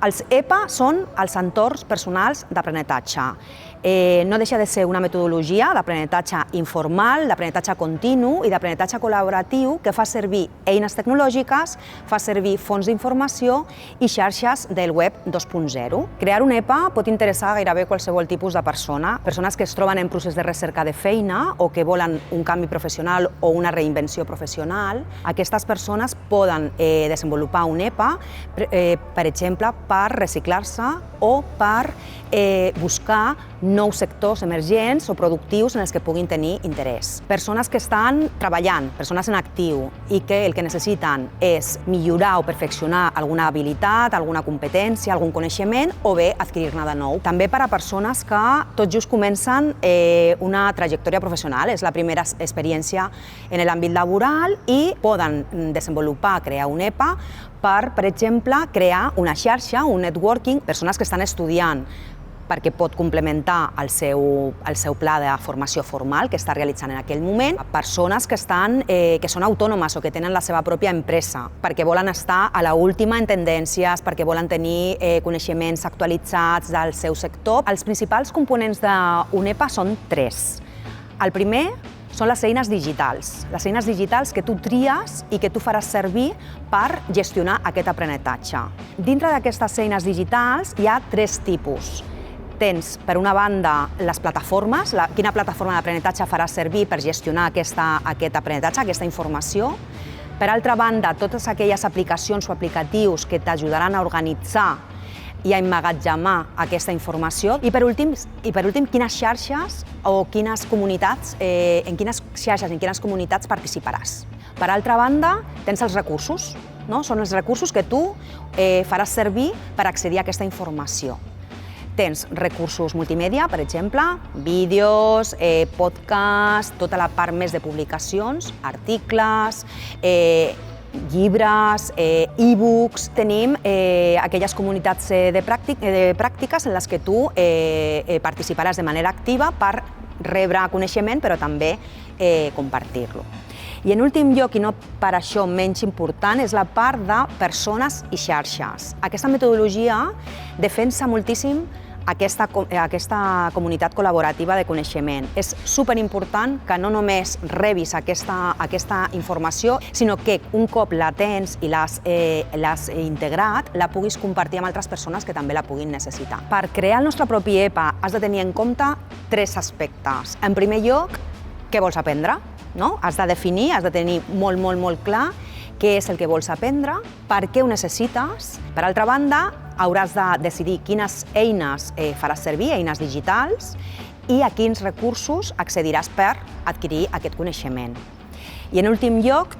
Els EPA són els entorns personals d'aprenentatge. No deixa de ser una metodologia d'aprenentatge informal, d'aprenentatge continu i d'aprenentatge col·laboratiu que fa servir eines tecnològiques, fa servir fonts d'informació i xarxes del web 2.0. Crear un EPA pot interessar gairebé qualsevol tipus de persona, persones que es troben en procés de recerca de feina o que volen un canvi professional o una reinvenció professional. Aquestes persones poden desenvolupar un EPA, per exemple, per reciclar-se o per buscar nous sectors emergents o productius en els que puguin tenir interès. Persones que estan treballant, persones en actiu i que el que necessiten és millorar o perfeccionar alguna habilitat, alguna competència, algun coneixement o bé adquirir-ne de nou. També per a persones que tot just comencen una trajectòria professional, és la primera experiència en l'àmbit laboral i poden desenvolupar, crear un EPA per exemple, crear una xarxa, un networking, persones que estan estudiant, perquè pot complementar el seu pla de formació formal que està realitzant en aquell moment, persones que són autònomes o que tenen la seva pròpia empresa, perquè volen estar a l'última en tendències, perquè volen tenir coneixements actualitzats del seu sector. Els principals components d'un EPA són tres. El primer són les eines digitals que tu tries i que tu faràs servir per gestionar aquest aprenentatge. Dintre d'aquestes eines digitals hi ha tres tipus. Tens, per una banda, les plataformes, quina plataforma d'aprenentatge faràs servir per gestionar aquest aprenentatge, aquesta informació. Per altra banda, totes aquelles aplicacions o aplicatius que t'ajudaran a organitzar i a emmagatzemar aquesta informació. I per últim, quines xarxes o quines comunitats, en quines xarxes, en quines comunitats participaràs. Per altra banda, tens els recursos, no? Són els recursos que tu faràs servir per accedir a aquesta informació. Tens recursos multimèdia, per exemple, vídeos, podcasts, tota la part més de publicacions, articles, llibres, e-books. Tenim aquelles comunitats de pràctiques en les que tu participaràs de manera activa per rebre coneixement, però també compartir-lo. I en últim lloc, i no per això menys important, és la part de persones i xarxes. Aquesta metodologia defensa moltíssim aquesta comunitat col·laborativa de coneixement. És superimportant que no només rebis aquesta informació, sinó que un cop la tens i l'has integrat, la puguis compartir amb altres persones que també la puguin necessitar. Per crear el nostre propi EPA has de tenir en compte tres aspectes. En primer lloc, què vols aprendre? Has de definir, has de tenir molt clar què és el que vols aprendre, per què ho necessites. Per altra banda, hauràs de decidir quines eines faràs servir, eines digitals, i a quins recursos accediràs per adquirir aquest coneixement. I en últim lloc,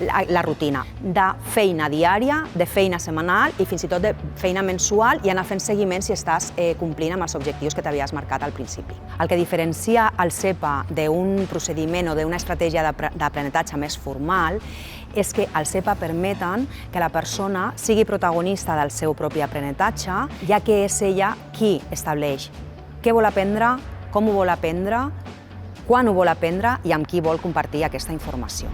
la rutina de feina diària, de feina setmanal i fins i tot de feina mensual i anar fent seguiment si estàs complint amb els objectius que t'havies marcat al principi. El que diferencia el EPA d'un procediment o d'una estratègia d'aprenentatge més formal és que els EPA permeten que la persona sigui protagonista del seu propi aprenentatge, ja que és ella qui estableix què vol aprendre, com ho vol aprendre, quan ho vol aprendre i amb qui vol compartir aquesta informació.